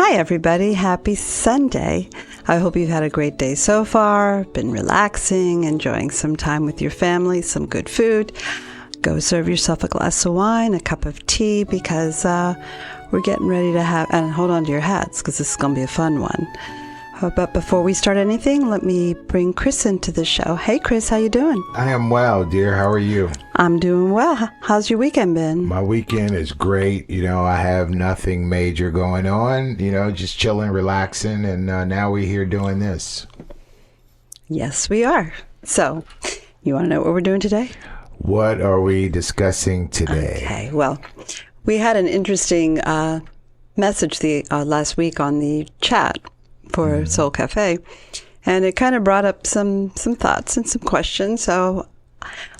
Hi, everybody. Happy Sunday. I hope you've had a great day so far, been relaxing, enjoying some time with your family, some good food. Go serve yourself a glass of wine, a cup of tea, because we're getting ready to have, and hold on to your hats, because this is going to be a fun one. But before we start anything, let me bring Chris into the show. Hey, Chris, how you doing? I am well, dear. How are you? I'm doing well. How's your weekend been? My weekend is great. I have nothing major going on, just chilling, relaxing, and now we're here doing this. Yes, we are. So, you want to know what we're doing today? What are we discussing today? Okay, well, we had an interesting message last week on the chat for Soul Cafe, and it kind of brought up some thoughts and some questions. So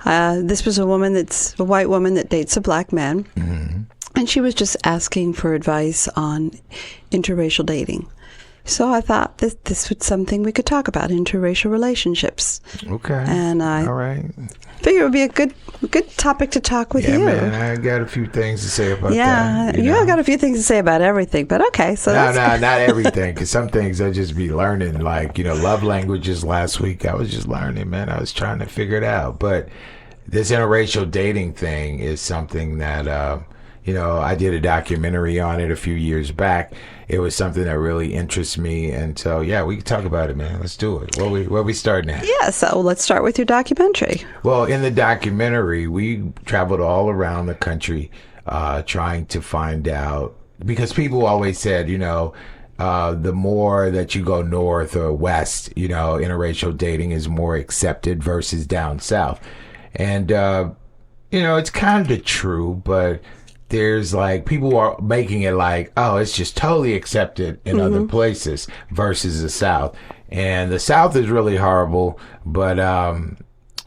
this was a white woman that dates a black man, and she was just asking for advice on interracial dating. So I thought this was something we could talk about, interracial relationships. Okay. And all right. Figure it would be a good topic to talk with you. Yeah, man, I got a few things to say about that. Yeah, you got a few things to say about everything, but okay. So not everything, because some things I just be learning, like, love languages last week. I was just learning, man. I was trying to figure it out. But this interracial dating thing is something that, I did a documentary on it a few years back. It was something that really interests me. And so, yeah, we can talk about it, man. Let's do it. Where we starting at? Yeah, so let's start with your documentary. Well, in the documentary, we traveled all around the country trying to find out, because people always said, the more that you go north or west, interracial dating is more accepted versus down south. And, it's kind of true, but there's people are making it like, oh, it's just totally accepted in other places versus the South. And the South is really horrible, but,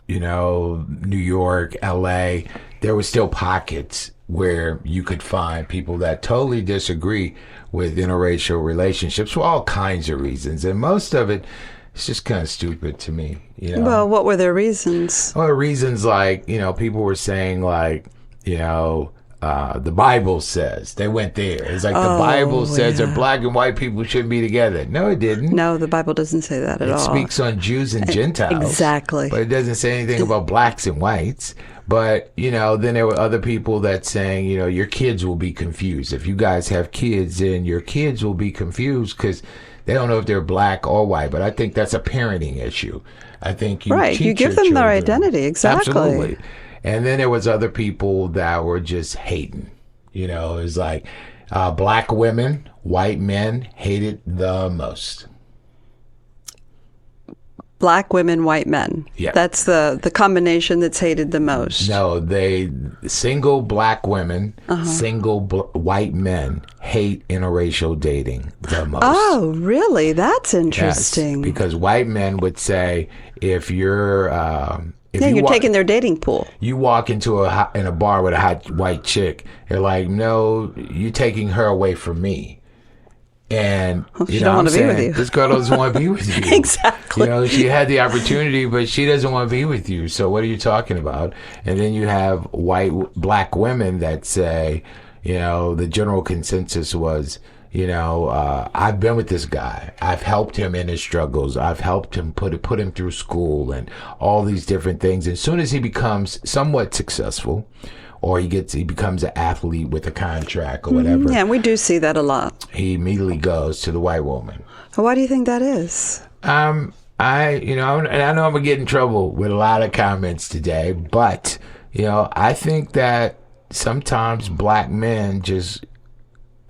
New York, LA, there were still pockets where you could find people that totally disagree with interracial relationships for all kinds of reasons. And most of it, it's just kind of stupid to me. Well, what were their reasons? Well, reasons like, people were saying the Bible says. They went there. It's like the Bible says that black and white people shouldn't be together. No, it didn't. No, the Bible doesn't say that at all. It speaks on Jews and Gentiles. Exactly. But it doesn't say anything about blacks and whites. But, then there were other people that saying, your kids will be confused. If you guys have kids, then your kids will be confused because they don't know if they're black or white. But I think that's a parenting issue. I think you teach you give your them their children. identity. Exactly. Absolutely. And then there was other people that were just hating. It was like black women, white men hated the most. Black women, white men. Yeah. That's the combination that's hated the most. No, single black women, single white men hate interracial dating the most. Oh, really? That's interesting. Yes, because white men would say, if you're... you're taking their dating pool. You walk into a bar with a hot white chick. They're like, no, you're taking her away from me. And she don't want to be with you. This girl doesn't want to be with you. Exactly. She had the opportunity, but she doesn't want to be with you. So what are you talking about? And then you have black women that say, the general consensus was, I've been with this guy. I've helped him in his struggles. I've helped him put him through school and all these different things. As soon as he becomes somewhat successful, or he becomes an athlete with a contract or whatever. Yeah, we do see that a lot. He immediately goes to the white woman. Why do you think that is? And I know I'm gonna get in trouble with a lot of comments today, but I think that sometimes black men just.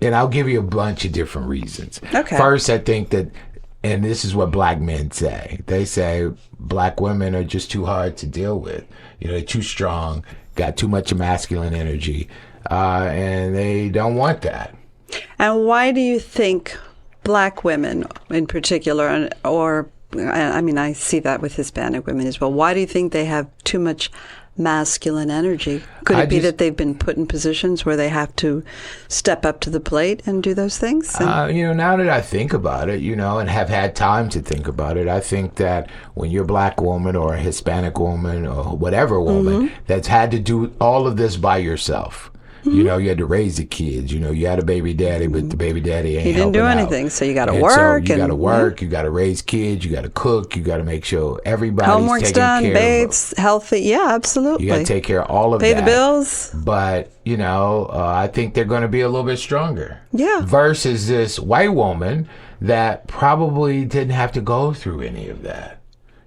And I'll give you a bunch of different reasons. Okay. First, I think that, and this is what black men say. They say black women are just too hard to deal with. They're too strong, got too much masculine energy, and they don't want that. And why do you think black women in particular, I see that with Hispanic women as well, why do you think they have too much masculine energy? Could it be that they've been put in positions where they have to step up to the plate and do those things? Now that I think about it, and have had time to think about it, I think that when you're a black woman or a Hispanic woman or whatever woman that's had to do all of this by yourself, You know, you had to raise the kids. You know, you had a baby daddy, but the baby daddy ain't He didn't do helping anything, out. so you got to And work. So you got to work. You got to raise kids. You got to cook. You got to make sure everybody's Homework's taken done, care bathes, healthy. Yeah, absolutely. You got to take care of all of Pay that. the bills. But, you know, I think they're going to be a little bit stronger. Yeah. Versus this white woman that probably didn't have to go through any of that.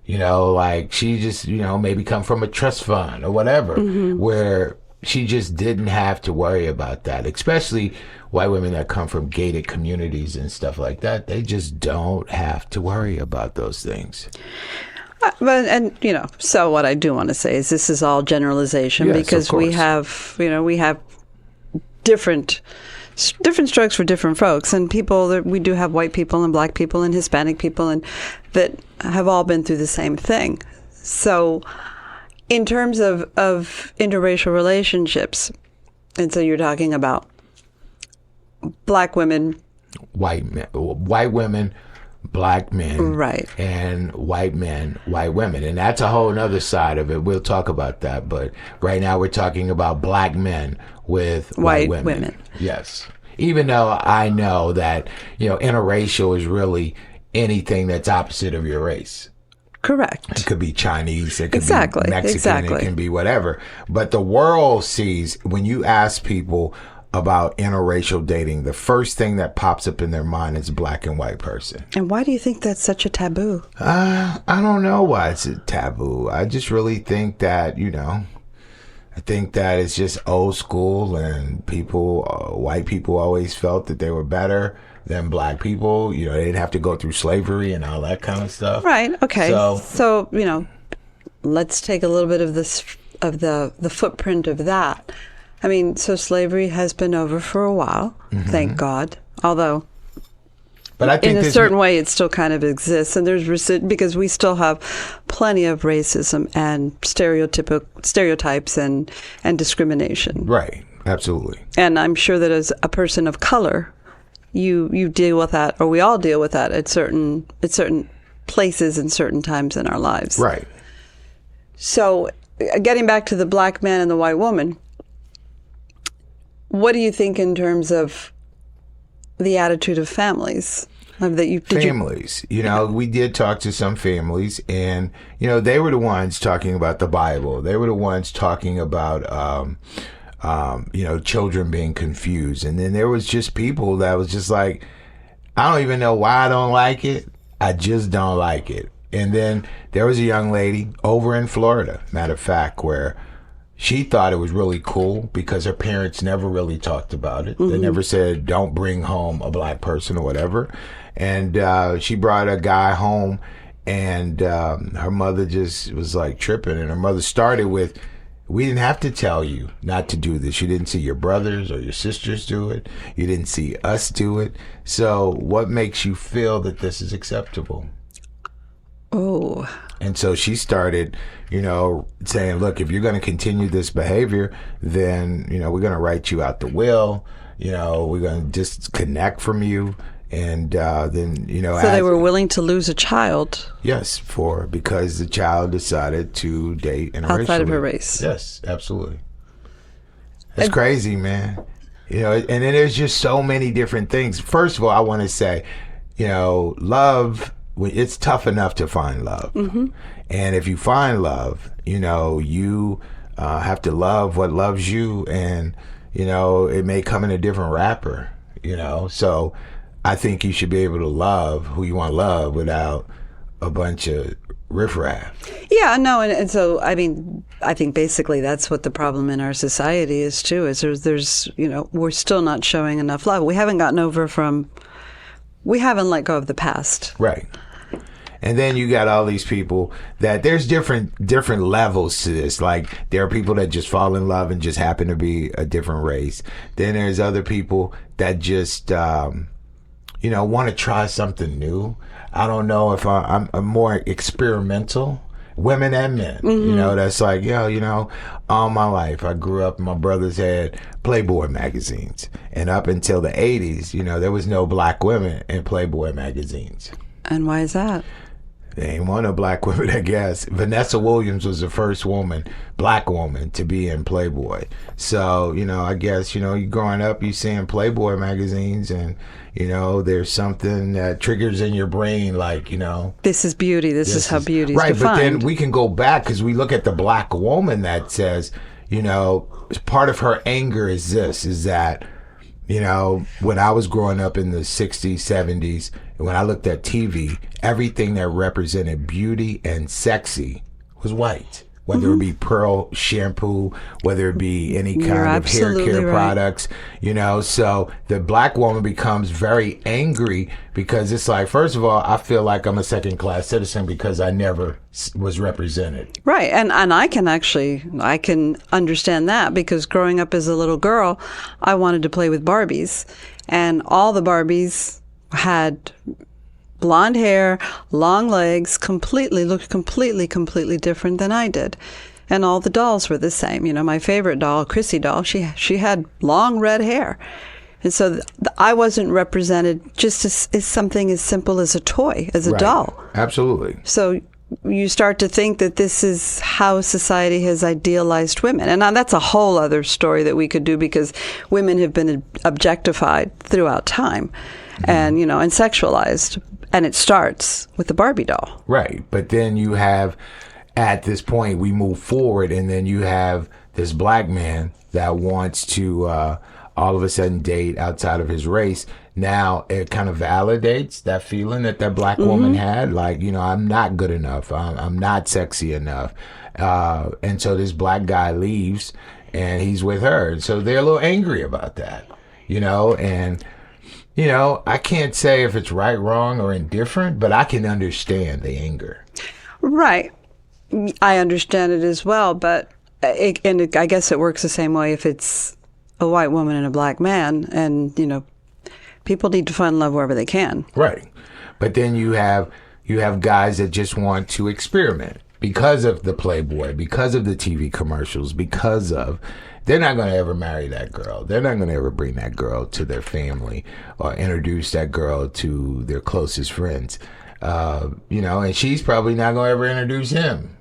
You know, like she just, you know, maybe come from a trust fund or whatever, where she just didn't have to worry about that. Especially white women that come from gated communities and stuff like that. They just don't have to worry about those things. And you know, so what I do want to say is this is all generalization, Yes, because of course. we have different strokes for different folks, and we do have white people and black people and Hispanic people, and that have all been through the same thing. So in terms of interracial relationships, and so you're talking about black women, White women, black men, right, and white men, white women. And that's a whole other side of it. We'll talk about that. But right now we're talking about black men with white women. Yes. Even though I know that, you know, interracial is really anything that's opposite of your race. correct. It could be Chinese, it could Exactly, be Mexican, exactly. it can be whatever. But the world sees, when you ask people about interracial dating, the first thing that pops up in their mind is black and white person. And why do you think that's such a taboo? I don't know why it's a taboo. I just really think that, you know, I think that it's just old school, and people, white people always felt that they were better than black people. You know, they didn't have to go through slavery and all that kind of stuff. Right. Okay. So you know, let's take a little bit of this of the footprint of that. I mean, so slavery has been over for a while, thank God. Although, but I think in a certain way, it still kind of exists, and there's because we still have plenty of racism and stereotypes and discrimination. Right. Absolutely. And I'm sure that as a person of color, you deal with that, or we all deal with that at certain places and certain times in our lives. Right. So, getting back to the black man and the white woman, what do you think in terms of the attitude of families? Families. You know, we did talk to some families, and, you know, they were the ones talking about the Bible. They were the ones talking about, you know, children being confused. And then there was just people that was just like, I don't even know why I don't like it. I just don't like it. And then there was a young lady over in Florida, matter of fact, where she thought it was really cool because her parents never really talked about it. They never said, don't bring home a black person or whatever. And she brought a guy home, and her mother just was like tripping. And her mother started with, we didn't have to tell you not to do this. You didn't see your brothers or your sisters do it. You didn't see us do it. So what makes you feel that this is acceptable? Oh. And so she started, you know, saying, look, if you're going to continue this behavior, then, you know, we're going to write you out the will. You know, we're going to disconnect from you. And then, you know. So they were willing to lose a child? Yes, because the child decided to date interracially. Outside of her race? Yes, absolutely. It's crazy, man. You know, and then there's just so many different things. First of all, I want to say, you know, love, it's tough enough to find love. And if you find love, you know, you have to love what loves you. And, you know, it may come in a different wrapper, you know. So I think you should be able to love who you want to love without a bunch of riffraff. Yeah, no, and so, I mean, I think basically that's what the problem in our society is, too, is there's you know, we're still not showing enough love. We haven't let go of the past. Right. And then you got all these people that there's different levels to this. Like, there are people that just fall in love and just happen to be a different race. Then there's other people that just, you know, want to try something new. I don't know if I'm more experimental. Women and men, you know, that's like, yo, you know, all my life I grew up, my brothers had Playboy magazines. And up until the 80s, you know, there was no black women in Playboy magazines. And why is that? They ain't want no black women, I guess. Vanessa Williams was the first black woman, to be in Playboy. So, I guess, you growing up, you seeing Playboy magazines, and, there's something that triggers in your brain, like, this is beauty. This is how beauty is right, defined. but then we can go back, because we look at the black woman that says, part of her anger is that, when I was growing up in the 60s, 70s, when I looked at TV, everything that represented beauty and sexy was white. Whether it be Pearl shampoo, whether it be any kind of hair care products, So the black woman becomes very angry because it's like, first of all, I feel like I'm a second-class citizen because I never was represented. Right, and I can understand that, because growing up as a little girl, I wanted to play with Barbies, and all the Barbies had blonde hair, long legs, looked completely different than I did. And all the dolls were the same. My favorite doll, Chrissy doll, she had long red hair. And so I wasn't represented just as something as simple as a toy, as a doll. Absolutely. So you start to think that this is how society has idealized women. And now that's a whole other story that we could do, because women have been objectified throughout time and, and sexualized. And it starts with the Barbie doll. Right. But then you have, at this point, we move forward, and then you have this black man that wants to all of a sudden date outside of his race. Now it kind of validates that feeling that black woman had. Like, I'm not good enough. I'm not sexy enough. And so this black guy leaves, and he's with her. And so they're a little angry about that, and... I can't say if it's right, wrong, or indifferent, but I can understand the anger. Right. I understand it as well, but I guess it works the same way if it's a white woman and a black man, and, people need to find love wherever they can. Right. But then you have guys that just want to experiment because of the Playboy, because of the TV commercials, they're not going to ever marry that girl. They're not going to ever bring that girl to their family or introduce that girl to their closest friends. And she's probably not going to ever introduce him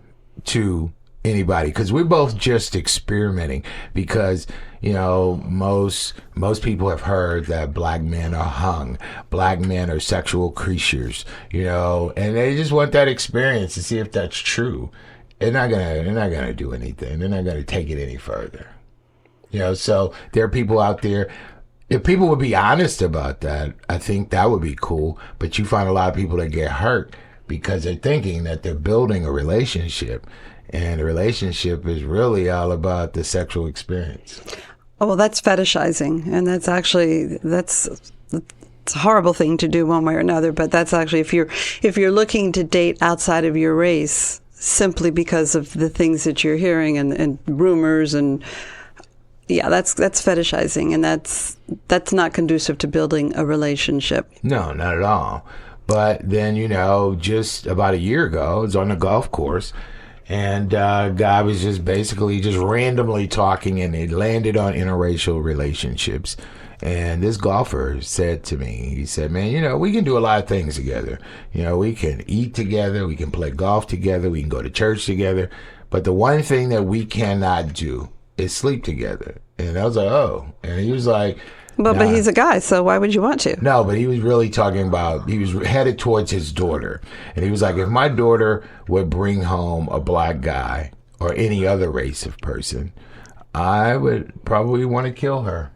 to anybody, because we're both just experimenting, because, most people have heard that black men are hung, black men are sexual creatures, and they just want that experience to see if that's true. They're not gonna do anything. They're not gonna take it any further. So there are people out there. If people would be honest about that, I think that would be cool. But you find a lot of people that get hurt because they're thinking that they're building a relationship, and a relationship is really all about the sexual experience. Oh, well, that's fetishizing, and it's a horrible thing to do one way or another. But that's actually, if you're looking to date outside of your race simply because of the things that you're hearing and rumors and. Yeah, that's fetishizing, and that's not conducive to building a relationship. No, not at all. But then, just about a year ago, I was on a golf course, and a guy was just randomly talking, and it landed on interracial relationships. And this golfer said to me, he said, man, we can do a lot of things together. We can eat together, we can play golf together, we can go to church together. But the one thing that we cannot do is sleep together. And I was like, oh. And he was like, but he's a guy, so why would you want to? No, but he was really talking about, he was headed towards his daughter. And he was like, if my daughter would bring home a black guy or any other race of person, I would probably want to kill her.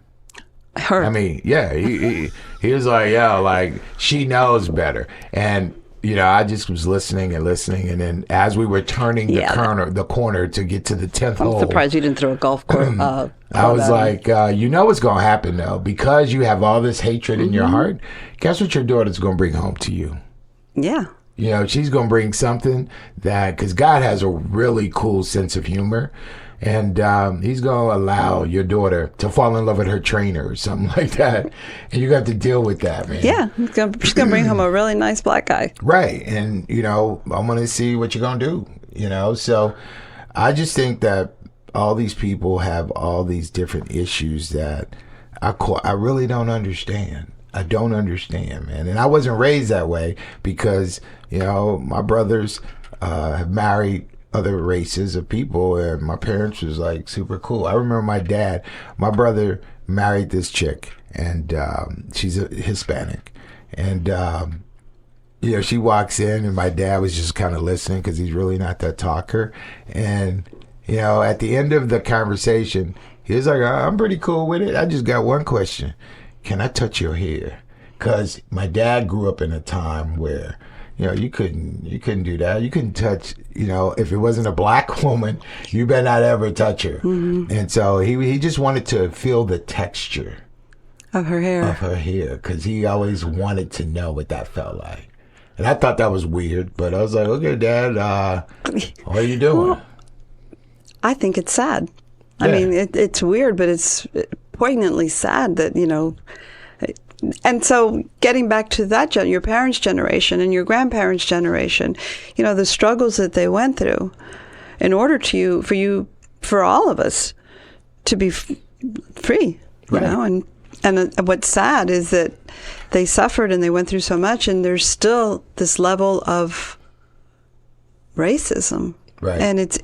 Her? I mean, yeah. He was like, yeah, like, she knows better. And I just was listening, and then as we were turning the corner to get to the 10th hole. I'm surprised you didn't throw a golf course. I was like, what's going to happen, though? Because you have all this hatred in your heart, guess what your daughter's going to bring home to you? Yeah. She's going to bring something because God has a really cool sense of humor. And he's going to allow your daughter to fall in love with her trainer or something like that. And you got to deal with that, man. Yeah. She's going to bring home a really nice black guy. Right. And, I want to see what you're going to do, So I just think that all these people have all these different issues that I really don't understand. I don't understand, man. And I wasn't raised that way because, you know, my brothers have married other races of people, and my parents was like super cool. I remember my brother married this chick, and she's a Hispanic, and you know, she walks in, and my dad was just kind of listening because he's really not that talker. And, you know, at the end of the conversation, he was like, I'm pretty cool with it. I just got one question. Can I touch your hair? Because my dad grew up in a time where, you know, you couldn't do that. You couldn't touch, you know, if it wasn't a black woman, you better not ever touch her. Mm-hmm. And so he just wanted to feel the texture of her hair. Because he always wanted to know what that felt like. And I thought that was weird, but I was like, okay, Dad, what are you doing? Well, I think it's sad. Yeah. I mean, it's weird, but it's poignantly sad that, you know. And so getting back to that, your parents' generation and your grandparents' generation, you know, the struggles that they went through in order for all of us to be free, you know, and what's sad is that they suffered and they went through so much, and there's still this level of racism. Right. And it's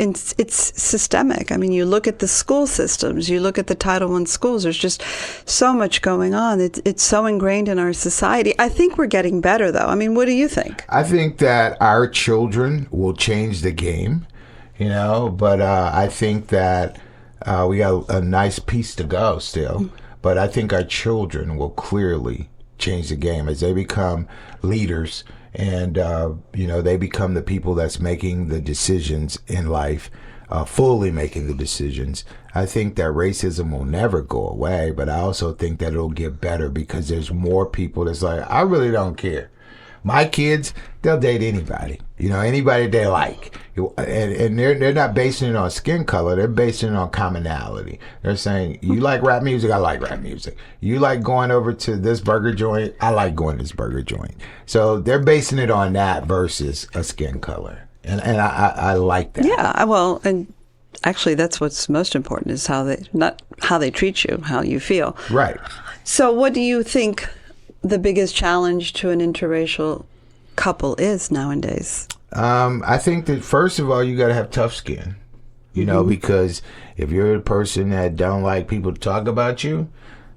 systemic. I mean, you look at the school systems, you look at the Title I schools, there's just so much going on. It's so ingrained in our society. I think we're getting better, though. I mean, what do you think? I think that our children will change the game, you know, but I think that we got a nice piece to go still. Mm-hmm. But I think our children will clearly change the game as they become leaders, and you know, they become the people that's making the decisions in life, fully making the decisions. I think that racism will never go away, but I also think that it'll get better because there's more people that's like, I really don't care. My kids, they'll date anybody, you know, anybody they like. And they're not basing it on skin color. They're basing it on commonality. They're saying, you like rap music? I like rap music. You like going over to this burger joint? I like going to this burger joint. So they're basing it on that versus a skin color. And I like that. Yeah, well, and actually that's what's most important is not how they treat you, how you feel. Right. So what do you think the biggest challenge to an interracial couple is nowadays? I think that first of all, you got to have tough skin, you know, because if you're a person that don't like people to talk about you,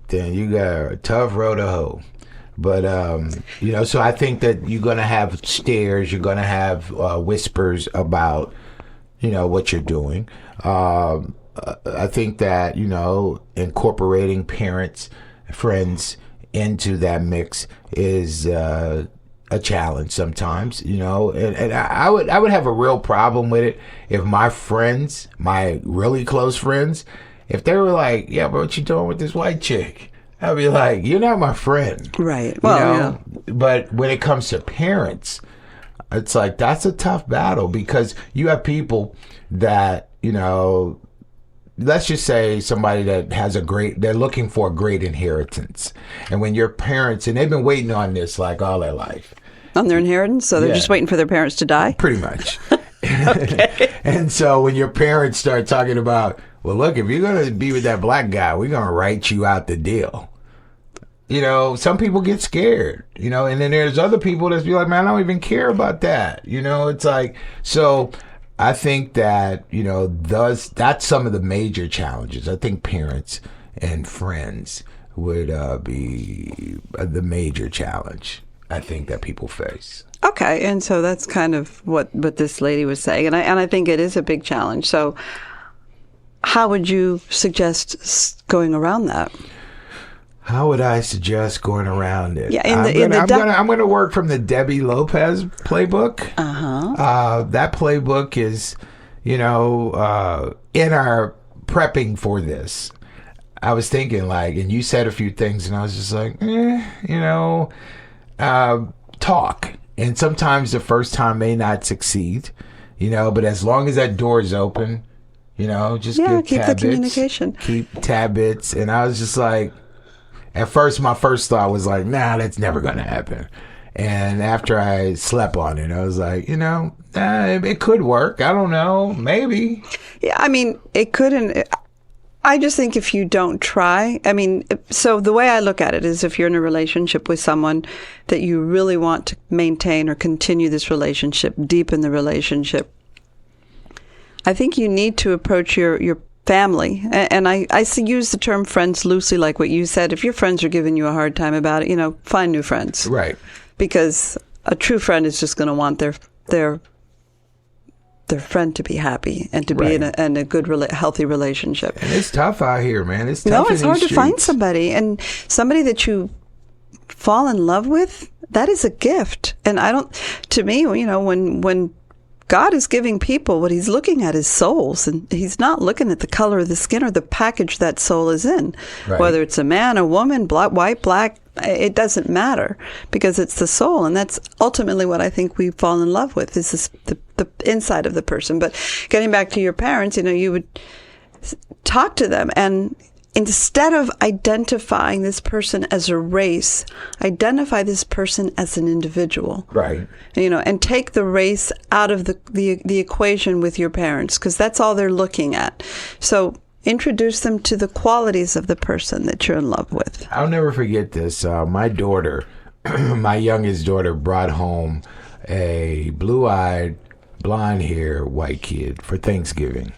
then you got a tough road to hoe. But, you know, so I think that you're going to have stares, you're going to have whispers about, you know, what you're doing. I think that, you know, incorporating parents, friends into that mix is a challenge sometimes, you know, and I would have a real problem with it if my friends, my really close friends, if they were like, yeah, but what you doing with this white chick? I'd be like, you're not my friend. Right. Well, you know? Yeah. But when it comes to parents, it's like, that's a tough battle because you have people that, you know, let's just say somebody that has they're looking for a great inheritance. And when your parents, and they've been waiting on this like all their life. On their inheritance? So they're just waiting for their parents to die? Pretty much. Okay. And so when your parents start talking about, well, look, if you're going to be with that black guy, we're going to write you out the deal. You know, some people get scared, you know, and then there's other people that's be like, man, I don't even care about that. You know, it's like, so I think that, you know, that's some of the major challenges. I think parents and friends would be the major challenge I think that people face. Okay, and so that's kind of what this lady was saying, and I think it is a big challenge. So how would you suggest going around that? How would I suggest going around it? Yeah, I'm gonna work from the Debbie Lopez playbook. That playbook is, you know, in our prepping for this, I was thinking like, and you said a few things, and I was just like, you know, talk. And sometimes the first time may not succeed, you know, but as long as that door is open, you know, just keep the communication. Keep tabits. And I was just like, at first, my first thought was like, nah, that's never going to happen. And after I slept on it, I was like, you know, it could work. I don't know. Maybe. Yeah, I mean, it couldn't. I just think if you don't try, I mean, so the way I look at it is if you're in a relationship with someone that you really want to maintain or continue this relationship, deepen the relationship, I think you need to approach your family. And I use the term friends loosely, like what you said. If your friends are giving you a hard time about it, find new friends. Right. Because a true friend is just going to want their friend to be happy and to be in a good, healthy relationship. And it's tough out here, man. It's tough. No, it's hard to find somebody. And somebody that you fall in love with, that is a gift. And to me, when God is giving people, what he's looking at is souls. And he's not looking at the color of the skin or the package that soul is in. Right. Whether it's a man, a woman, white, black, it doesn't matter, because it's the soul. And that's ultimately what I think we fall in love with, is the inside of the person. But getting back to your parents, you would talk to them, and instead of identifying this person as a race, identify this person as an individual. Right. And take the race out of the equation with your parents, because that's all they're looking at. So introduce them to the qualities of the person that you're in love with. I'll never forget this. My daughter, my youngest daughter, brought home a blue-eyed, blonde-haired white kid for Thanksgiving.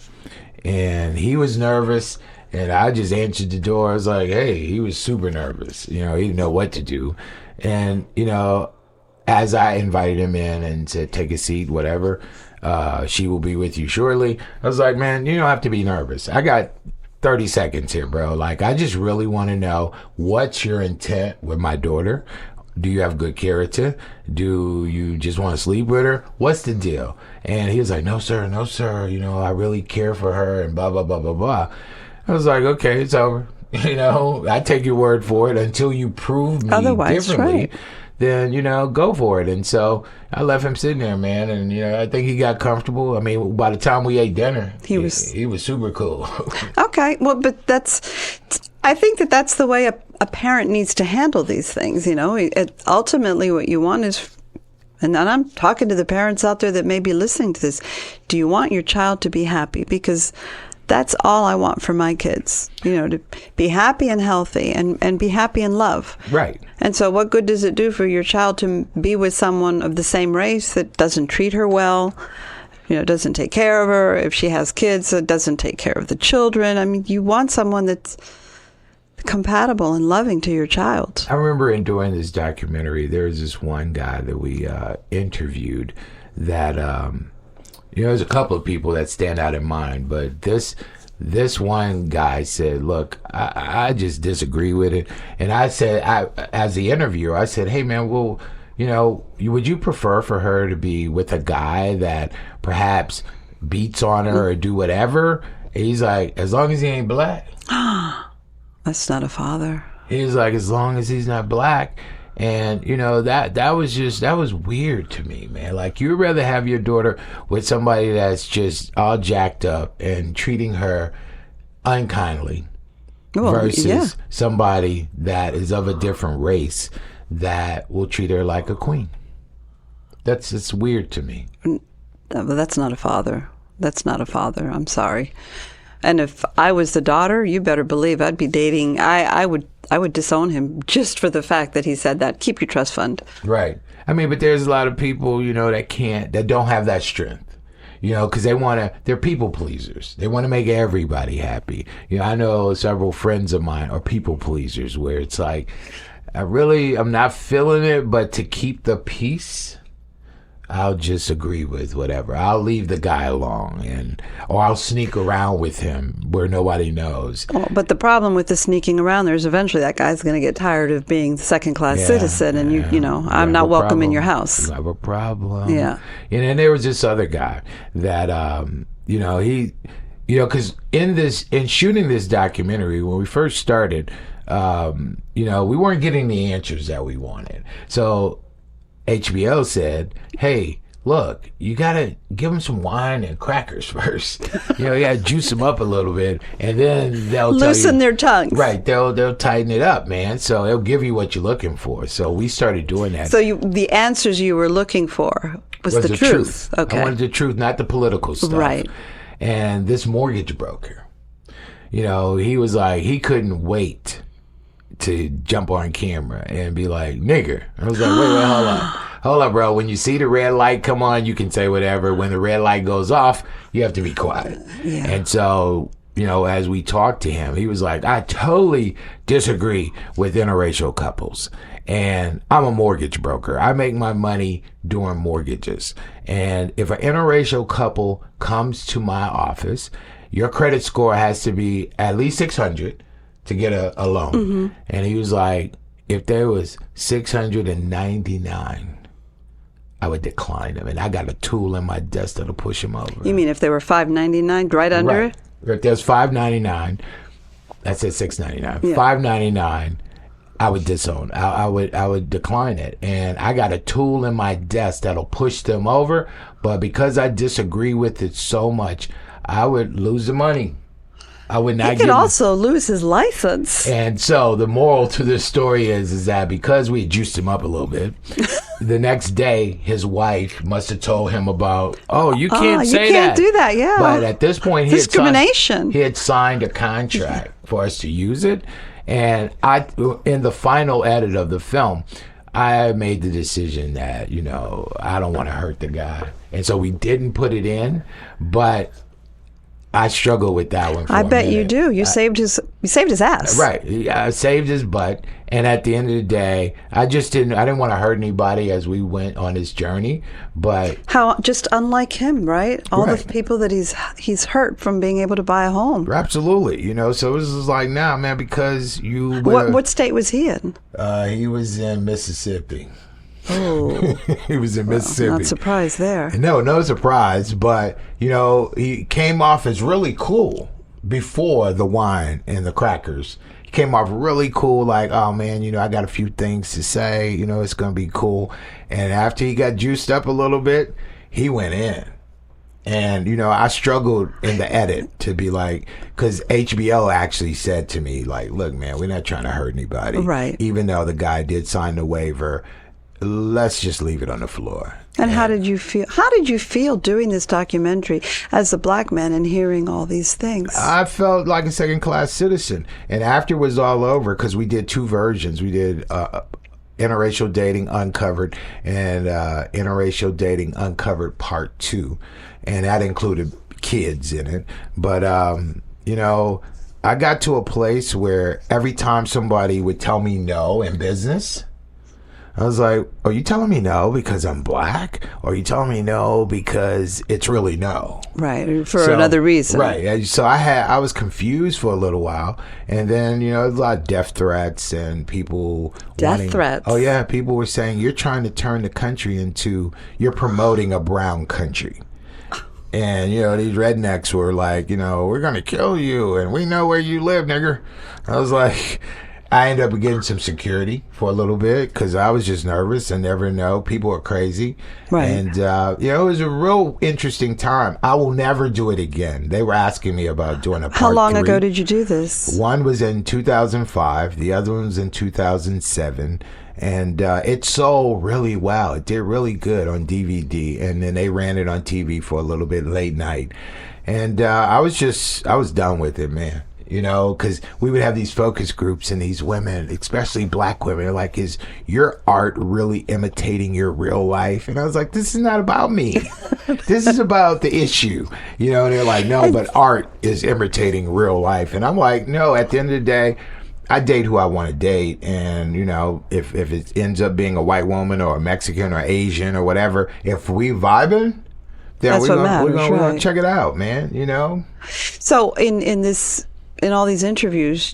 And he was nervous, and I just answered the door. I was like, hey, he was super nervous. He didn't know what to do. And, as I invited him in and said, take a seat, whatever, she will be with you shortly. I was like, man, you don't have to be nervous. I got 30 seconds here, bro. Like, I just really want to know, what's your intent with my daughter? Do you have good character? Do you just want to sleep with her? What's the deal? And he was like, no, sir. I really care for her, and blah, blah, blah, blah, blah. I was like, okay, it's over. I take your word for it until you prove me differently. Right. Then, go for it. And so I left him sitting there, man. And, I think he got comfortable. I mean, by the time we ate dinner, he was super cool. Okay. Well, but I think that's the way a parent needs to handle these things. Ultimately what you want is, and I'm talking to the parents out there that may be listening to this, do you want your child to be happy? Because that's all I want for my kids, to be happy and healthy and be happy in love. Right. And so what good does it do for your child to be with someone of the same race that doesn't treat her well, doesn't take care of her? If she has kids, it doesn't take care of the children. I mean, you want someone that's compatible and loving to your child. I remember doing this documentary, there was this one guy that we interviewed that... there's a couple of people that stand out in mind, but this one guy said, look, I just disagree with it. And I said, as the interviewer, I said, hey, man, well, would you prefer for her to be with a guy that perhaps beats on her or do whatever? And he's like, as long as he ain't black. That's not a father. He's like, as long as he's not black. And, that was weird to me, man. Like, you'd rather have your daughter with somebody that's just all jacked up and treating her unkindly versus somebody that is of a different race that will treat her like a queen. It's weird to me. That's not a father. That's not a father. I'm sorry. And if I was the daughter, you better believe I'd be dating. I would disown him just for the fact that he said that. Keep your trust fund. Right. I mean, but there's a lot of people, that don't have that strength, because they're people pleasers. They want to make everybody happy. I know several friends of mine are people pleasers where it's like, I'm not feeling it, but to keep the peace, I'll just agree with whatever. I'll leave the guy alone, or I'll sneak around with him where nobody knows. Well, but the problem with the sneaking around there is eventually that guy's going to get tired of being the second-class citizen, and I'm not welcome in your house. You have a problem. Yeah. And then there was this other guy that, he, because in shooting this documentary, when we first started, we weren't getting the answers that we wanted. So HBO said, hey, look, you got to give them some wine and crackers first. You got to juice them up a little bit, and then they'll loosen their tongues. Right, they'll tighten it up, man. So they'll give you what you're looking for. So we started doing that. So the answers you were looking for was the truth. Okay. I wanted the truth, not the political stuff. Right. And this mortgage broker, he was like, he couldn't wait to jump on camera and be like, nigger. I was like, wait, hold up. Hold up, bro. When you see the red light come on, you can say whatever. When the red light goes off, you have to be quiet. Yeah. And so, as we talked to him, he was like, I totally disagree with interracial couples. And I'm a mortgage broker. I make my money doing mortgages. And if an interracial couple comes to my office, your credit score has to be at least 600 to get a loan. Mm-hmm. And he was like, if there was 699, I would decline them. And I got a tool in my desk that'll push them over. You mean if they were $5.99, right under it? If there's $5.99, that's at $6.99. Yeah. $5.99, I would disown. I would decline it. And I got a tool in my desk that'll push them over. But because I disagree with it so much, I would lose the money. I would not. He could also lose his license. And so the moral to this story is that because we juiced him up a little bit, the next day his wife must have told him about, you can't say that. You can't do that, yeah. But at this point, discrimination. He had signed a contract for us to use it. And in the final edit of the film, I made the decision that, I don't want to hurt the guy. And so we didn't put it in, but I struggle with that one. I bet you do. You saved his ass. Right. I saved his butt. And at the end of the day, I didn't want to hurt anybody as we went on this journey. But just unlike him, right? All the people that he's hurt from being able to buy a home. Absolutely. So it was like, nah, man, because you. What state was he in? He was in Mississippi. Oh. He was in Mississippi. Not surprised there. No surprise. But, he came off as really cool before the wine and the crackers. He came off really cool, like, oh, man, I got a few things to say. It's going to be cool. And after he got juiced up a little bit, he went in. And, I struggled in the edit to be like, because HBO actually said to me, like, look, man, we're not trying to hurt anybody. Right. Even though the guy did sign the waiver. Let's just leave it on the floor. And how did you feel? How did you feel doing this documentary as a black man and hearing all these things? I felt like a second-class citizen. And after it was all over, because we did two versions. We did Interracial Dating Uncovered and Interracial Dating Uncovered Part 2. And that included kids in it. But, I got to a place where every time somebody would tell me no in business, I was like, are you telling me no because I'm black? Or are you telling me no because it's really no? Right, for another reason. Right. So I was confused for a little while. And then, there's a lot of death threats and people threats? Oh, yeah. People were saying, you're trying to turn the country you're promoting a brown country. And, these rednecks were like, we're going to kill you. And we know where you live, nigger. I was like... I ended up getting some security for a little bit because I was just nervous and never know. People are crazy. Right. And, it was a real interesting time. I will never do it again. They were asking me about doing a part 3. How long ago did you do this? One was in 2005. The other one was in 2007. And it sold really well. It did really good on DVD. And then they ran it on TV for a little bit late night. And I was done with it, man. Because we would have these focus groups and these women, especially black women, are like, is your art really imitating your real life? And I was like, this is not about me. This is about the issue. And they're like, no, but art is imitating real life. And I'm like, no, at the end of the day, I date who I want to date. And, if it ends up being a white woman or a Mexican or Asian or whatever, if we vibing, then we're gonna check it out, man, So in all these interviews,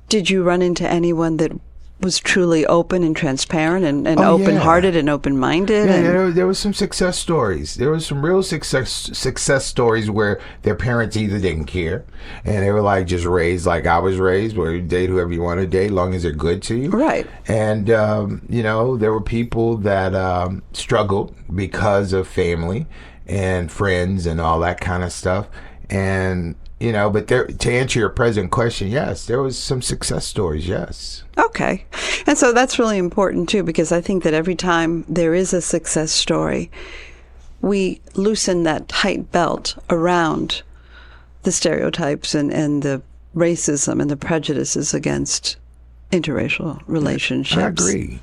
did you run into anyone that was truly open and transparent and open-hearted and open-minded? Yeah, there was some success stories. There was some real success stories where their parents either didn't care and they were like just raised like I was raised, where you date whoever you want to date, long as they're good to you. Right. And, there were people that struggled because of family and friends and all that kind of stuff. And but to answer your present question, yes, there was some success stories, yes. Okay. And so that's really important, too, because I think that every time there is a success story, we loosen that tight belt around the stereotypes and the racism and the prejudices against interracial relationships. I agree,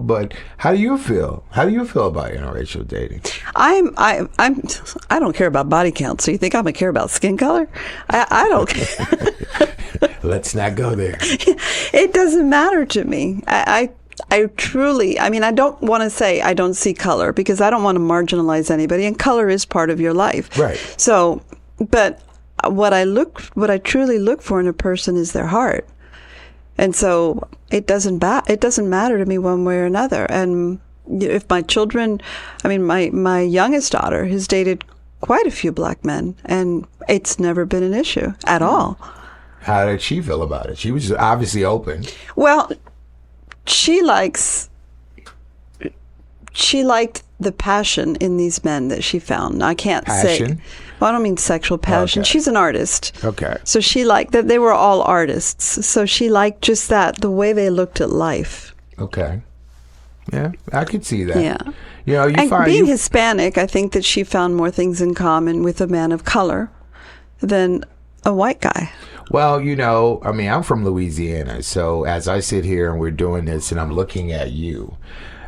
but how do you feel? How do you feel about interracial dating? I don't care about body count. So you think I'm gonna care about skin color? I don't care. Let's not go there. It doesn't matter to me. I truly, I don't want to say I don't see color, because I don't want to marginalize anybody, and color is part of your life. Right. So, but what I truly look for in a person is their heart. And so it doesn't matter to me one way or another. And if my children, my youngest daughter has dated quite a few black men, and it's never been an issue at all. How did she feel about it? She was obviously open. Well, she liked the passion in these men that she found. I can't Passion? say. Well, I don't mean sexual passion. Okay. She's an artist. Okay. So she liked that they were all artists. So she liked just that, the way they looked at life. Okay. Yeah, I could see that. Yeah. And being Hispanic, I think that she found more things in common with a man of color than a white guy. Well, I'm from Louisiana. So as I sit here and we're doing this and I'm looking at you,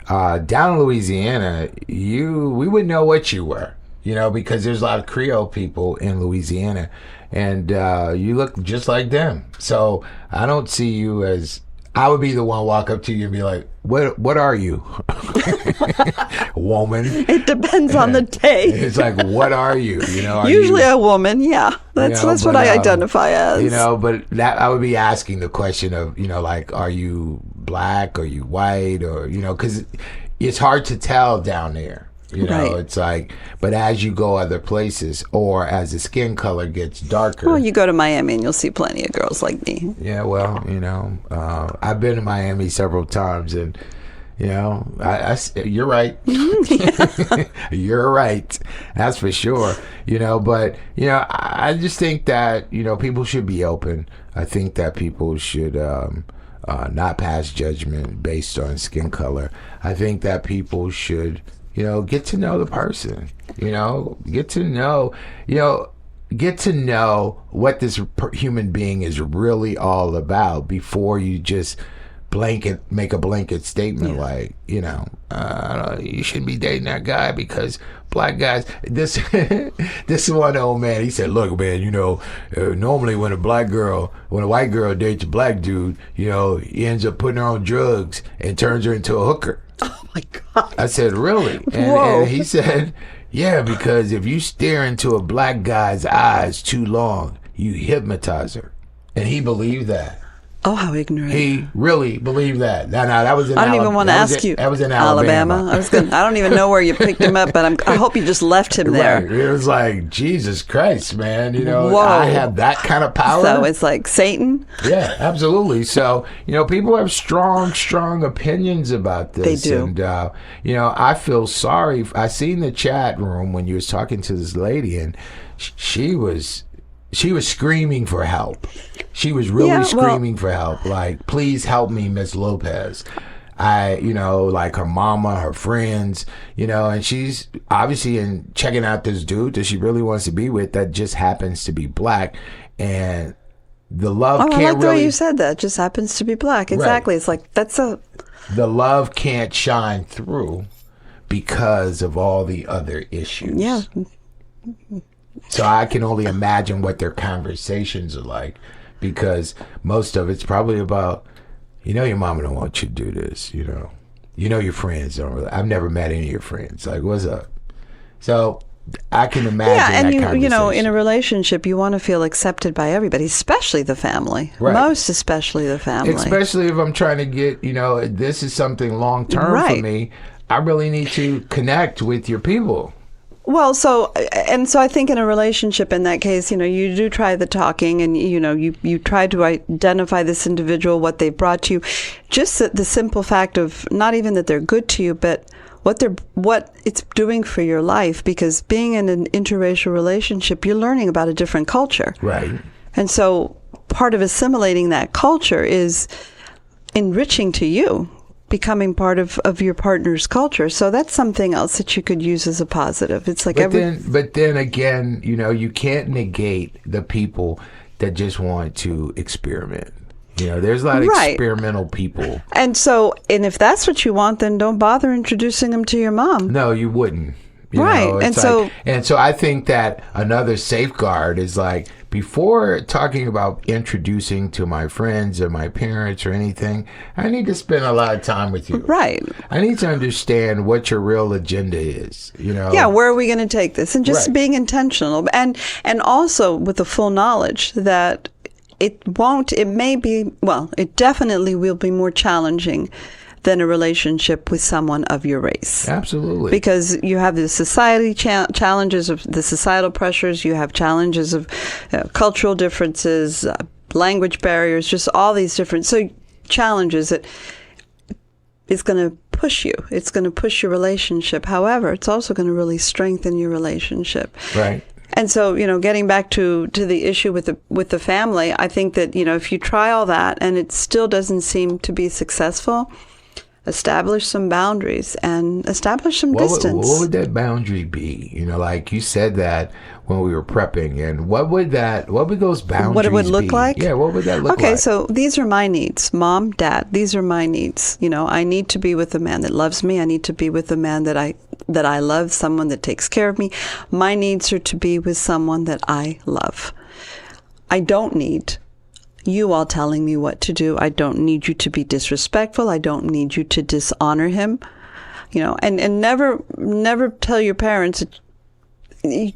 down in Louisiana, we wouldn't know what you were, because there's a lot of Creole people in Louisiana, and you look just like them. So I don't see you as, I would be the one walk up to you and be like, what are you? Woman. It depends on the day. It's like, what are you? Usually a woman, yeah. That's what I identify as. But that I would be asking the question of, like, are you black? Are you white? Or, because it's hard to tell down there. Right. It's like, but as you go other places, or as the skin color gets darker. Well, you go to Miami and you'll see plenty of girls like me. Yeah, well, I've been to Miami several times, and you're right. You're right. That's for sure. But I just think that people should be open. I think that people should not pass judgment based on skin color. I think that people should get to know the person. Get to know what this human being is really all about before you just make a blanket statement like, you shouldn't be dating that guy because black guys. This one old man, he said, look, man, normally when a white girl dates a black dude, he ends up putting her on drugs and turns her into a hooker. Oh my God. I said, really? And he said, yeah, because if you stare into a black guy's eyes too long, you hypnotize her. And he believed that. Oh, how ignorant. He really believed that. No, that was in I don't even want to ask you. That was in Alabama. I don't even know where you picked him up, but I hope you just left him there. Right. It was like, Jesus Christ, man. Whoa. I have that kind of power. So it's like Satan? Yeah, absolutely. So, people have strong opinions about this. They do. And, I feel sorry. I seen the chat room when you was talking to this lady, and she was screaming for help. She was really screaming for help. Like, please help me, Miss Lopez. Like her mama, her friends, and she's obviously checking out this dude that she really wants to be with that just happens to be black. And the love can't I like the really... way you said that. Just happens to be black. Exactly. Right. It's like, the love can't shine through because of all the other issues. Yeah. So I can only imagine what their conversations are like, because most of it's probably about, your mama don't want you to do this, your friends don't really, I've never met any of your friends. Like, what's up? So I can imagine that conversation. In a relationship, you want to feel accepted by everybody, especially the family. Right. Most especially the family. Especially if I'm trying to get, this is something long term for me. I really need to connect with your people. Well, so I think in a relationship, in that case, you do try the talking, and you try to identify this individual, what they've brought to you. Just the simple fact of not even that they're good to you, but what it's doing for your life. Because being in an interracial relationship, you're learning about a different culture, right? And so part of assimilating that culture is enriching to you, becoming part of your partner's culture. So that's something else that you could use as a positive. It's like but then again, you can't negate the people that just want to experiment. You know, there's a lot of Right. experimental people. And if that's what you want, then don't bother introducing them to your mom. No, you wouldn't. You Right. know, And and so I think that another safeguard is like, before talking about introducing to my friends or my parents or anything, I need to spend a lot of time with you. Right. I need to understand what your real agenda is, you know? Yeah, where are we going to take this? And just Right. being intentional. And also with the full knowledge that it definitely will be more challenging than a relationship with someone of your race. Absolutely. Because you have the society challenges of the societal pressures, you have challenges of cultural differences, language barriers, just all these different challenges that it's going to push you. It's going to push your relationship. However, it's also going to really strengthen your relationship. Right. And so, getting back to the issue with the family, I think that, if you try all that and it still doesn't seem to be successful, establish some boundaries and establish some distance. What would that boundary be? Like you said that when we were prepping, and what would those boundaries be? What it would look like? Yeah, what would that look like? Okay, so these are my needs. Mom, Dad, these are my needs. I need to be with a man that loves me. I need to be with a man that I love, someone that takes care of me. My needs are to be with someone that I love. I don't need you all telling me what to do. I don't need you to be disrespectful. I don't need you to dishonor him. And never tell your parents,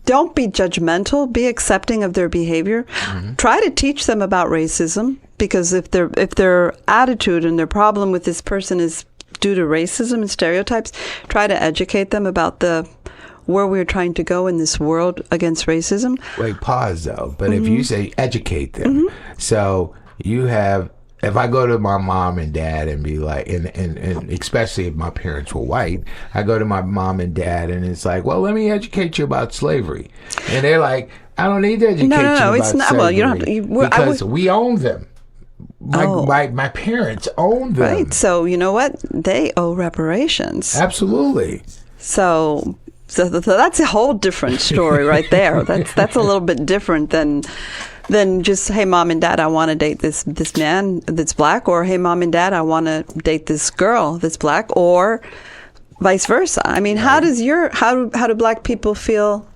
don't be judgmental, be accepting of their behavior. Mm-hmm. Try to teach them about racism, because if their attitude and their problem with this person is due to racism and stereotypes, try to educate them about where we're trying to go in this world against racism. Wait, pause though. But if you say educate them, so you have, if I go to my mom and dad and be like, and especially if my parents were white, I go to my mom and dad and it's like, well, let me educate you about slavery. And they're like, I don't need to educate you about it's not. slavery. Well, you don't have to, because we own them. My parents own them. Right. So you know what? They owe reparations. Absolutely. So that's a whole different story right there. That's a little bit different than just, hey, Mom and Dad, I want to date this man that's black, or hey, Mom and Dad, I want to date this girl that's black, or vice versa. I mean, how do black people feel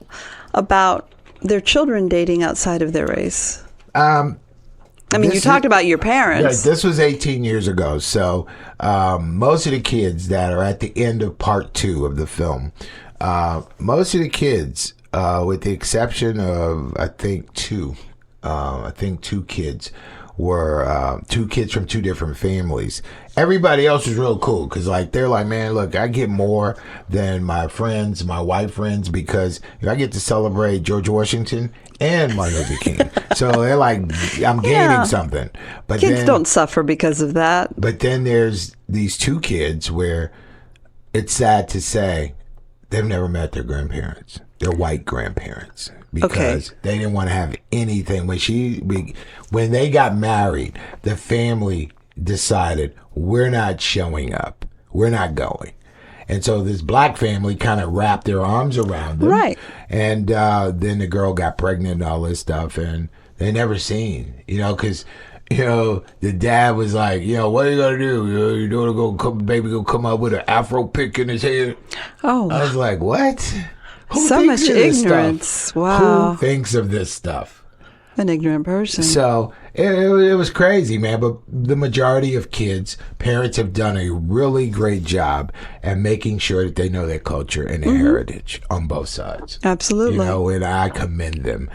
about their children dating outside of their race? You talked about your parents. Yeah, this was 18 years ago. So most of the kids that are at the end of part 2 of the film, most of the kids, with the exception of, I think two kids, were two kids from two different families. Everybody else was real cool because they're like, man, look, I get more than my friends, my white friends, because I get to celebrate George Washington and Martin Luther King. So they're like, I'm gaining something. But kids don't suffer because of that. But then there's these two kids where it's sad to say they've never met their grandparents, their white grandparents, because they didn't want to have anything. When they got married, the family decided, we're not showing up. We're not going. And so this black family kind of wrapped their arms around them. Right. And then the girl got pregnant and all this stuff, and they never seen, because, the dad was like, what are you going to do? Baby go come up with an afro pick in his head. Oh. I was like, what? So much ignorance. Wow. Who thinks of this stuff? An ignorant person. So it was crazy, man. But the majority of parents have done a really great job at making sure that they know their culture and their heritage on both sides. Absolutely. And I commend them.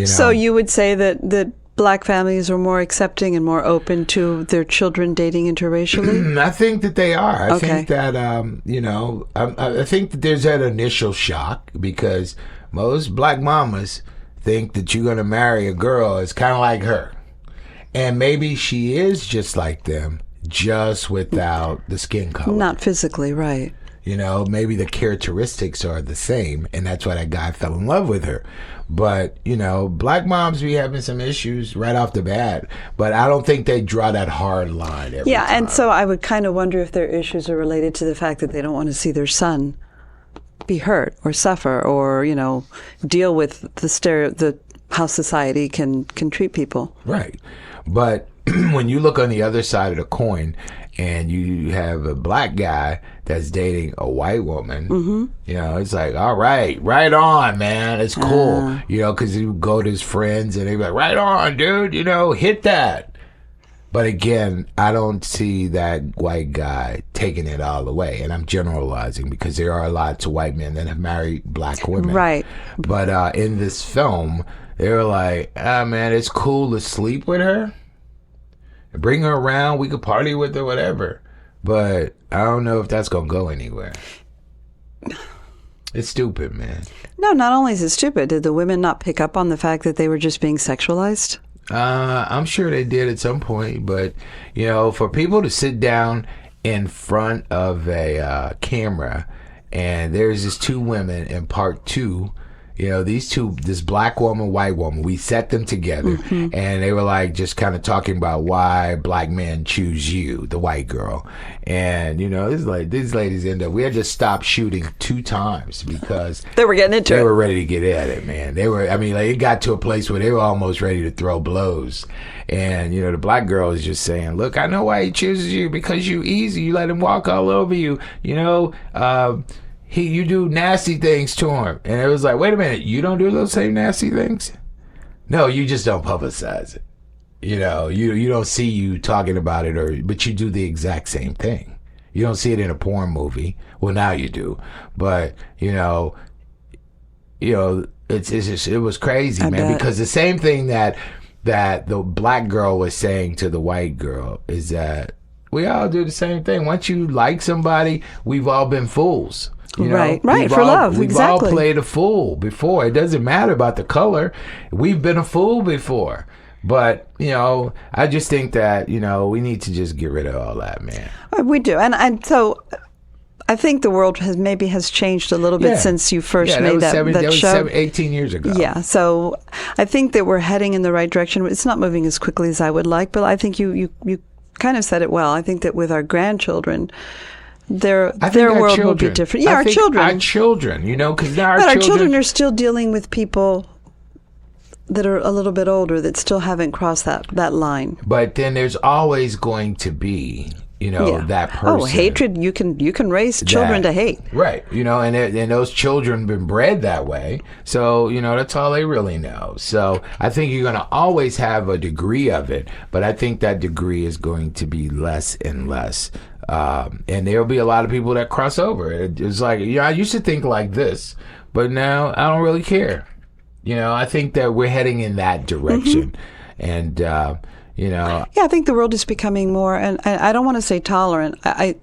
So you would say that black families are more accepting and more open to their children dating interracially? I think that they are. I think that, I think that there's that initial shock because most black mamas think that you're going to marry a girl that's kind of like her. And maybe she is just like them, just without the skin color. Not physically, right. Maybe the characteristics are the same, and that's why that guy fell in love with her. But, black moms be having some issues right off the bat, but I don't think they draw that hard line every time. And so I would kind of wonder if their issues are related to the fact that they don't want to see their son be hurt or suffer or, deal with the how society can treat people. Right. But when you look on the other side of the coin and you have a black guy that's dating a white woman, you know, it's like, all right on, man. It's cool. You know, because he would go to his friends and they'd be like, right on, dude, you know, hit that. But again, I don't see that white guy taking it all away. And I'm generalizing because there are lots of white men that have married black women. Right. But in this film, they were like, man, it's cool to sleep with her. Bring her around. We could party with her, whatever. But I don't know if that's going to go anywhere. It's stupid, man. No, not only is it stupid, did the women not pick up on the fact that they were just being sexualized? I'm sure they did at some point, but you know, for people to sit down in front of a camera and there's just two women in part two, you know, this black woman, white woman, we set them together and they were like just kind of talking about why black men choose you, the white girl. And, you know, it's like these ladies we had to stop shooting 2 times because they were getting into it. They were ready to get at it, man. It got to a place where they were almost ready to throw blows. And, you know, the black girl is just saying, look, I know why he chooses you, because you easy. You let him walk all over you, you know, you do nasty things to him. And it was like, wait a minute, you don't do those same nasty things? No, you just don't publicize it. You know, you don't see you talking about it, but you do the exact same thing. You don't see it in a porn movie. Well, now you do. But, you know, it's just, it was crazy, man. Because the same thing that the black girl was saying to the white girl is that we all do the same thing. Once you like somebody, we've all been fools. You know, right, for love, we've exactly. all played a fool before. It doesn't matter about the color. We've been a fool before. But, you know, I just think that, you know, we need to just get rid of all that, man. We do. And so I think the world has changed a little bit since you first made that show. 18 years ago. Yeah. So I think that we're heading in the right direction. It's not moving as quickly as I would like, but I think you kind of said it well. I think that with our grandchildren, their world will be different. Yeah, our children, you know, because now our children are still dealing with people that are a little bit older that still haven't crossed that line. But then there's always going to be, you know, that person. Oh, hatred! You can raise children to hate, right? You know, and those children been bred that way, so you know that's all they really know. So I think you're going to always have a degree of it, but I think that degree is going to be less and less. And there'll be a lot of people that cross over. It's like, you know, I used to think like this, but now I don't really care. You know, I think that we're heading in that direction. And, you know. Yeah, I think the world is becoming more, and I don't want to say tolerant. I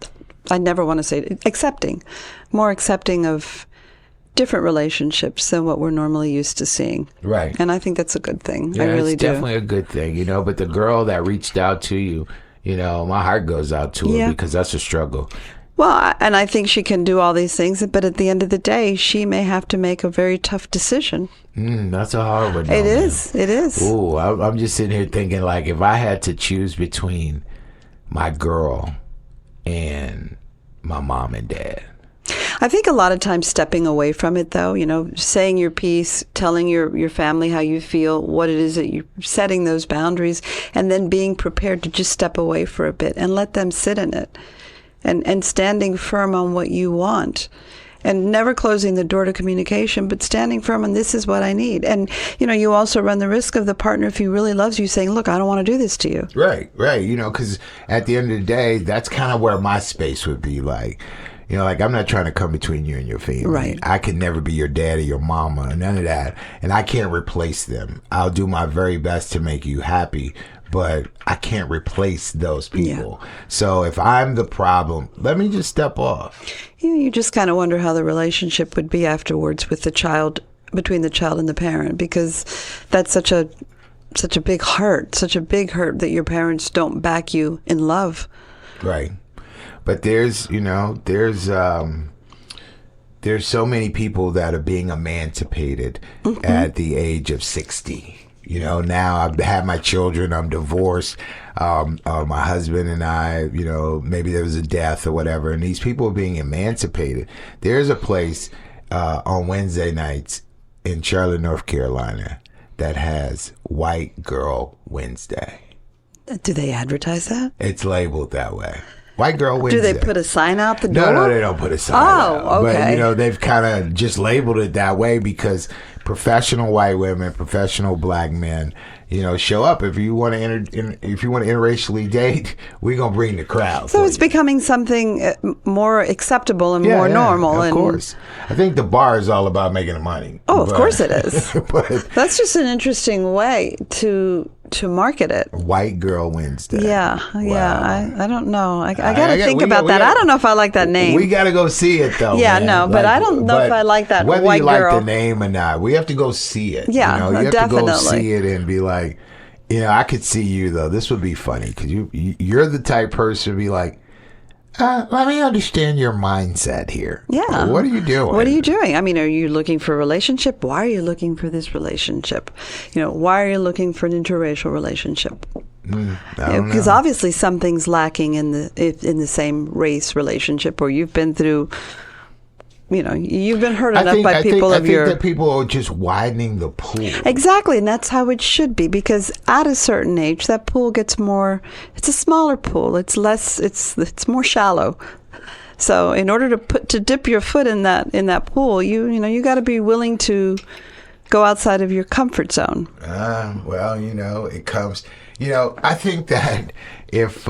never want to say accepting, more accepting of different relationships than what we're normally used to seeing. Right. And I think that's a good thing. Yeah, I really it's do. Definitely a good thing, you know, but the girl that reached out to you, you know, my heart goes out to her because that's a struggle. Well, and I think she can do all these things, but at the end of the day, she may have to make a very tough decision. That's a hard one. It is. It is. Ooh, I'm just sitting here thinking, like, if I had to choose between my girl and my mom and dad. I think a lot of times stepping away from it, though, you know, saying your piece, telling your family how you feel, what it is that you're setting those boundaries, and then being prepared to just step away for a bit and let them sit in it. And standing firm on what you want, and never closing the door to communication, but standing firm on this is what I need. And, you know, you also run the risk of the partner, if he really loves you, saying, look, I don't want to do this to you. Right. You know, because at the end of the day, that's kind of where my space would be like. You know, like, I'm not trying to come between you and your family. Right. I can never be your dad or your mama, none of that. And I can't replace them. I'll do my very best to make you happy, but I can't replace those people. Yeah. So if I'm the problem, let me just step off. Yeah, you just kind of wonder how the relationship would be afterwards with the child, between the child and the parent, because that's such a big hurt that your parents don't back you in love. Right. But there's so many people that are being emancipated at the age of 60. You know, now I've had my children, I'm divorced, my husband and I, you know, maybe there was a death or whatever, and these people are being emancipated. There's a place on Wednesday nights in Charlotte, North Carolina, that has White Girl Wednesday. Do they advertise that? It's labeled that way. White Girl Wednesday. Do they put a sign out the door? No, they don't put a sign out. Oh, okay. But, they've kind of just labeled it that way because professional white women, professional black men, show up. If you want to interracially date, we're going to bring the crowd. So it's becoming something more acceptable and more normal. Of course. I think the bar is all about making the money. Oh, of course it is. But that's just an interesting way to market it. White Girl Wednesday. Yeah. Wow. I don't know. I got to think about that. I don't know if I like that name. We got to go see it, though. Yeah, man. no, but I don't know if I like that whether White you like Girl. the name or not, we have to go see it. Yeah, you have definitely. to go see it and be like, I could see you, though. This would be funny because you're the type person to be like, let me understand your mindset here. Yeah. What are you doing? What are you doing? I mean, are you looking for a relationship? Why are you looking for this relationship? Why are you looking for an interracial relationship? Because obviously something's lacking in the same race relationship, or you've been through. You've been hurt enough by people of your. I think that people are just widening the pool. Exactly, and that's how it should be. Because at a certain age, that pool gets more. It's a smaller pool. It's less. It's more shallow. So, in order to dip your foot in that pool, you got to be willing to go outside of your comfort zone. It comes. I think that if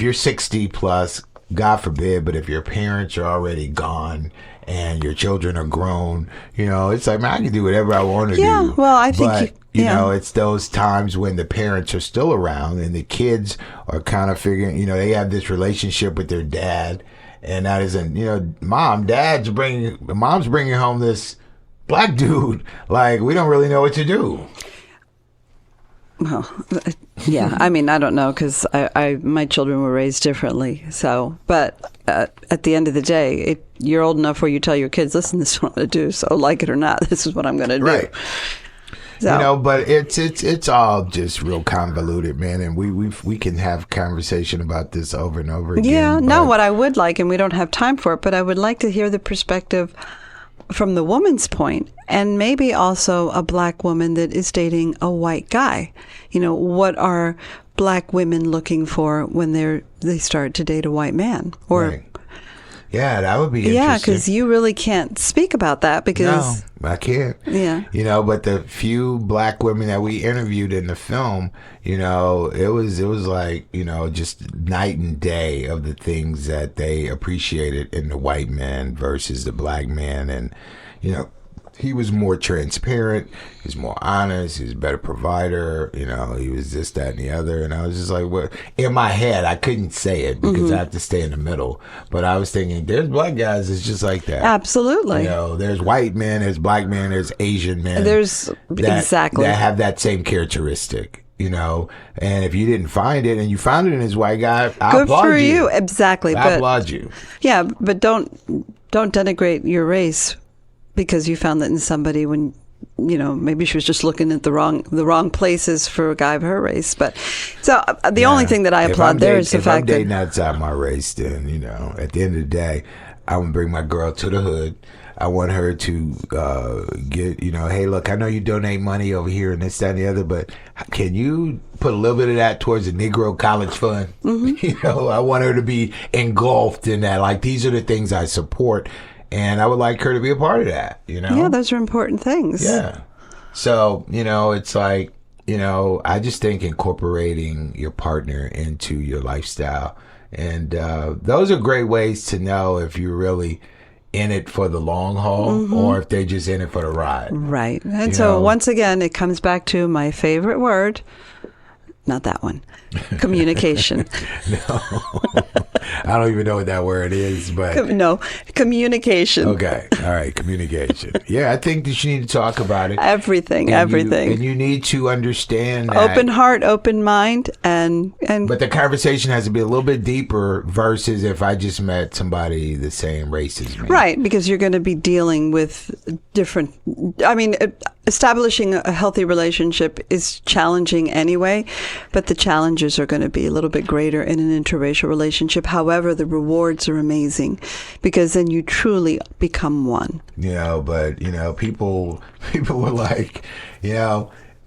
you're 60 plus. God forbid, but if your parents are already gone and your children are grown, it's like, man, I can do whatever I want to do. Yeah, well, I think... it's those times when the parents are still around and the kids are kind of figuring, they have this relationship with their dad. And that isn't, mom's bringing home this black dude. Like, we don't really know what to do. Well, yeah. I mean, I don't know because my children were raised differently. So, but at the end of the day, you're old enough where you tell your kids, "Listen, this is what I'm going to do. So, like it or not, this is what I'm going to do." Right. So, but it's all just real convoluted, man. And we can have conversation about this over and over again. Yeah. No, what I would like, and we don't have time for it, but I would like to hear the perspective from the woman's point, and maybe also a black woman that is dating a white guy. What are black women looking for when they start to date a white man? Or right. Yeah, that would be interesting. Yeah, because you really can't speak about that because... No, I can't. Yeah. But the few black women that we interviewed in the film, it was like, just night and day of the things that they appreciated in the white man versus the black man. And, he was more transparent. He was more honest. He was a better provider. He was this, that, and the other. And I was just like, well, in my head, I couldn't say it because I have to stay in the middle. But I was thinking, there's black guys that's just like that. Absolutely. There's white men, there's black men, there's Asian men. Exactly. That have that same characteristic. And if you didn't find it and you found it in his white guy, I Good applaud for you. you. Exactly. I applaud you. Yeah, but don't denigrate your race because you found that in somebody when maybe she was just looking at the wrong places for a guy of her race. But so the only thing that I applaud there is the fact that if I'm dating outside my race, then at the end of the day, I want to bring my girl to the hood. I want her to get, hey, look, I know you donate money over here and this, that, and the other, but can you put a little bit of that towards the Negro College Fund? Mm-hmm. I want her to be engulfed in that. Like, these are the things I support, and I would like her to be a part of that, Yeah, those are important things. Yeah. So, it's like, I just think incorporating your partner into your lifestyle. And those are great ways to know if you're really in it for the long haul or if they're just in it for the ride. Right. And so once again, it comes back to my favorite word. Not that one. Communication. No. I don't even know what that word is, but... No, communication. Okay. All right. Communication. Yeah, I think that you need to talk about it. Everything. And you need to understand that... Open heart, open mind, and... But the conversation has to be a little bit deeper versus if I just met somebody the same race as me. Right, because you're going to be dealing with different... I mean, establishing a healthy relationship is challenging anyway, but the challenges are going to be a little bit greater in an interracial relationship. However, the rewards are amazing because then you truly become one. But people were like,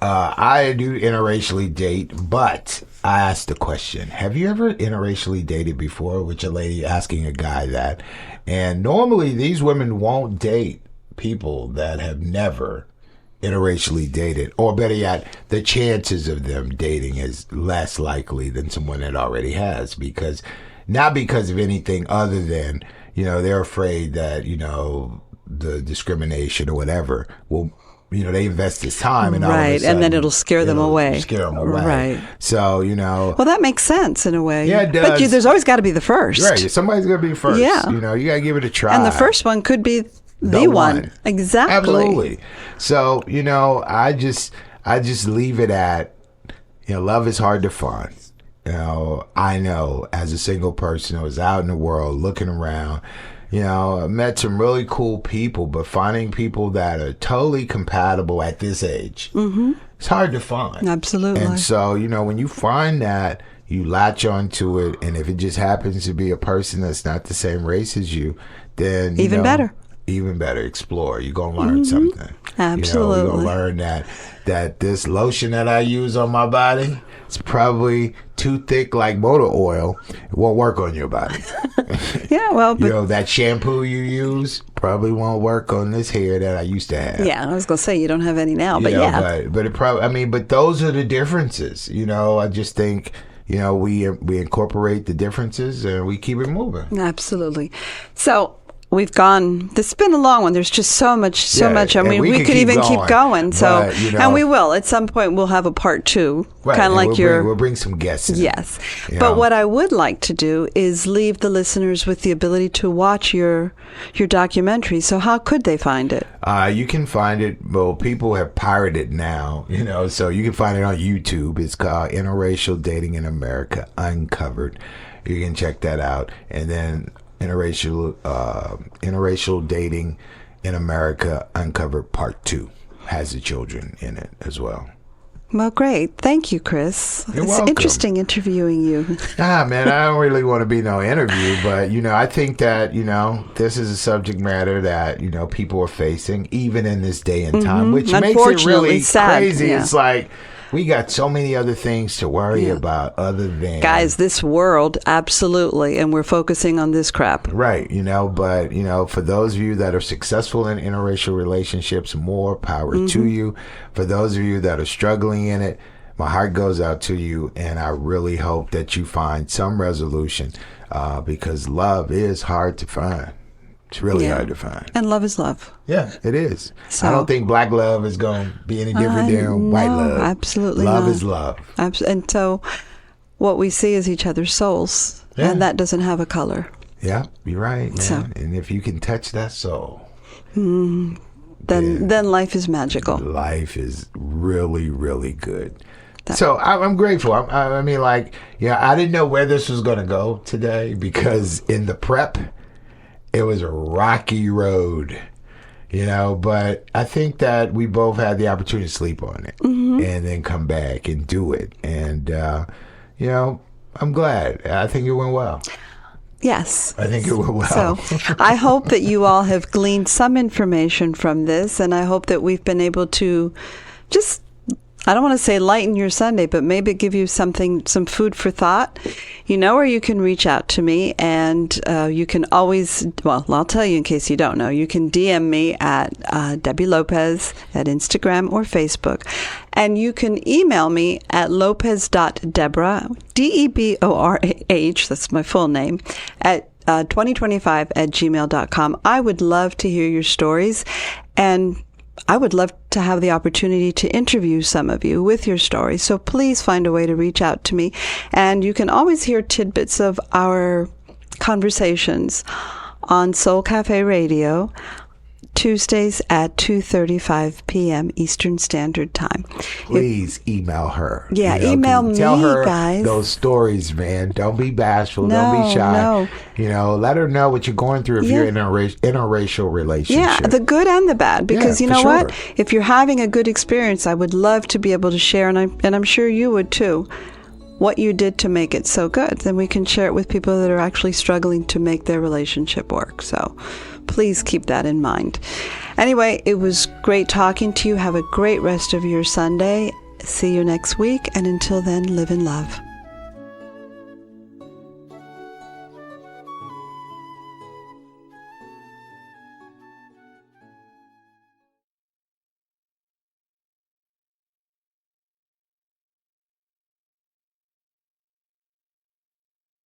I do interracially date, but I asked the question, have you ever interracially dated before? Which a lady asking a guy that. And normally these women won't date people that have never interracially dated, or better yet, the chances of them dating is less likely than someone that already has, because not because of anything other than, they're afraid that, the discrimination or whatever will, they invest this time and all of a right, sudden, and then it'll scare them away. Right. So, well, that makes sense in a way. Yeah, it does. But there's always got to be the first. Right. Somebody's going to be first. Yeah. You got to give it a try. And the first one could be the one. Exactly. Absolutely. So, I just leave it at, love is hard to find. I know as a single person, I was out in the world looking around, I met some really cool people, but finding people that are totally compatible at this age, it's hard to find. Absolutely. And so, when you find that, you latch onto it. And if it just happens to be a person that's not the same race as you, then, even better. Even better, explore. You're going to learn something. Absolutely. You're going to learn that this lotion that I use on my body, it's probably too thick like motor oil. It won't work on your body. Yeah, well, but that shampoo you use probably won't work on this hair that I used to have. Yeah, I was going to say you don't have any now, but yeah. But it probably, but those are the differences. I just think, we incorporate the differences and we keep it moving. Absolutely. So, we've gone. This has been a long one. There's just so much. I mean, we could even keep going. So, but, and we will at some point. We'll have a part 2, right, kind of like we'll bring some guests in. Yes, but what I would like to do is leave the listeners with the ability to watch your documentary. So, how could they find it? You can find it. Well, people have pirated now. So you can find it on YouTube. It's called Interracial Dating in America Uncovered. You can check that out, and then Interracial Dating in America Uncovered Part 2 has the children in it as well. Well, great. Thank you, Chris. You're it's welcome. Interesting interviewing you. Man, I don't really want to be no interview, but, I think that, this is a subject matter that, people are facing, even in this day and time, which makes it really sad. crazy. Yeah. It's like, we got so many other things to worry about other than... Guys, this world, absolutely, and we're focusing on this crap. Right, but, for those of you that are successful in interracial relationships, more power to you. For those of you that are struggling in it, my heart goes out to you, and I really hope that you find some resolution, because love is hard to find. It's really hard to find. And love is love. Yeah, it is. So, I don't think black love is going to be any different than white love. Absolutely love not. is love. And so what we see is each other's souls. Yeah. And that doesn't have a color. Yeah, you're right, man. So, and if you can touch that soul, then life is magical. Life is really, really good. So I'm grateful. I mean, I didn't know where this was going to go today, because in the prep, it was a rocky road, but I think that we both had the opportunity to sleep on it and then come back and do it. And, I'm glad. I think it went well. Yes. I think it went well. So I hope that you all have gleaned some information from this, and I hope that we've been able to just, I don't want to say lighten your Sunday, but maybe give you some food for thought. You know where you can reach out to me, and you can always, well, I'll tell you in case you don't know, you can DM me at Debbie Lopez at Instagram or Facebook. And you can email me at lopez.deborah, DEBORAH, that's my full name, at 2025@gmail.com. I would love to hear your stories, and I would love to have the opportunity to interview some of you with your stories. So please find a way to reach out to me. And you can always hear tidbits of our conversations on Soul Cafe Radio Tuesdays at 2:35 p.m. Eastern Standard Time. Please email her. Yeah, email me, tell her guys. those stories, man. Don't be bashful. No, don't be shy. no. Let her know what you're going through if you're in an interracial relationship. Yeah, the good and the bad. Because you know what? If you're having a good experience, I would love to be able to share, and I'm sure you would too, what you did to make it so good. Then we can share it with people that are actually struggling to make their relationship work. So please keep that in mind. Anyway, it was great talking to you. Have a great rest of your Sunday. See you next week. And until then, live in love.